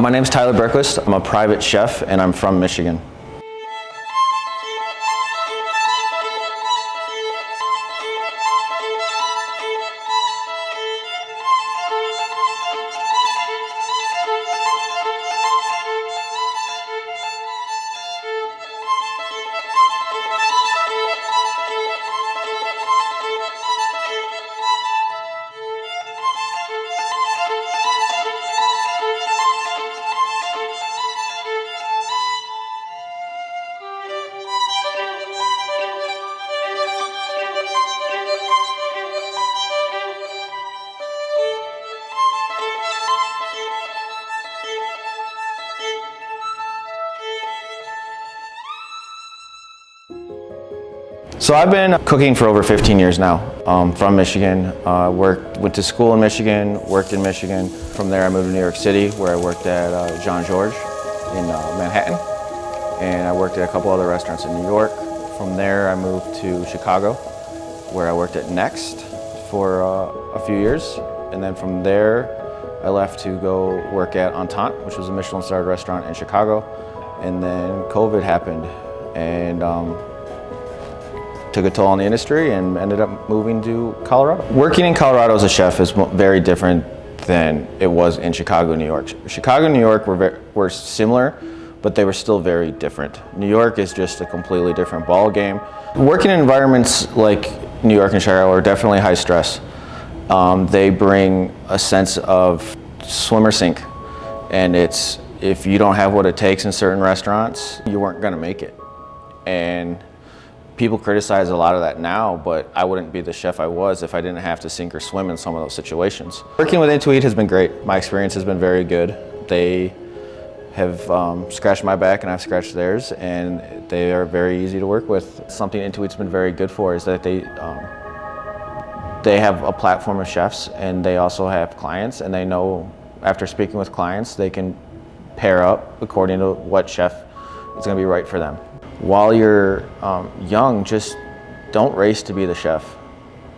My name's Tyler Bergquist. I'm a private chef and I'm from Michigan. So I've been cooking for over 15 years now. From Michigan, went to school in Michigan, worked in Michigan. From there I moved to New York City where I worked at Jean Georges in Manhattan. And I worked at a couple other restaurants in New York. From there I moved to Chicago where I worked at Next for a few years. And then from there I left to go work at INTUEAT, which was a Michelin-starred restaurant in Chicago. And then COVID happened and took a toll on the industry and ended up moving to Colorado. Working in Colorado as a chef is very different than it was in Chicago, New York. Chicago and New York were similar, but they were still very different. New York is just a completely different ball game. Working in environments like New York and Chicago are definitely high stress. They bring a sense of swim or sink, and it's if you don't have what it takes in certain restaurants, you weren't gonna make it. And people criticize a lot of that now, but I wouldn't be the chef I was if I didn't have to sink or swim in some of those situations. Working with INTUEAT has been great. My experience has been very good. They have scratched my back and I've scratched theirs, and they are very easy to work with. Something INTUEAT's been very good for is that they have a platform of chefs and they also have clients, and they know after speaking with clients they can pair up according to what chef is going to be right for them. While you're young, just don't race to be the chef,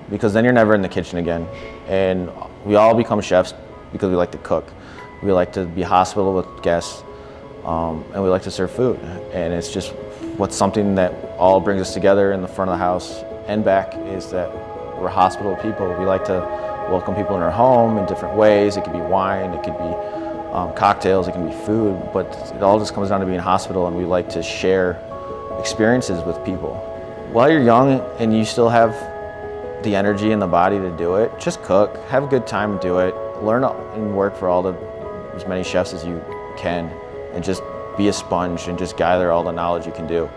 because then you're never in the kitchen again. And we all become chefs because we like to cook. We like to be hospitable with guests, and we like to serve food. And it's just something that all brings us together in the front of the house and back is that we're hospitable people. We like to welcome people in our home in different ways. It could be wine, it could be cocktails, it can be food, but it all just comes down to being hospitable, and we like to share experiences with people. While you're young and you still have the energy and the body to do it, just cook, have a good time, do it, learn and work for as many chefs as you can, and just be a sponge and just gather all the knowledge you can do.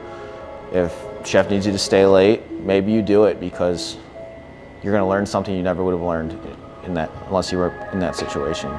If chef needs you to stay late, maybe you do it because you're going to learn something you never would have learned unless you were in that situation.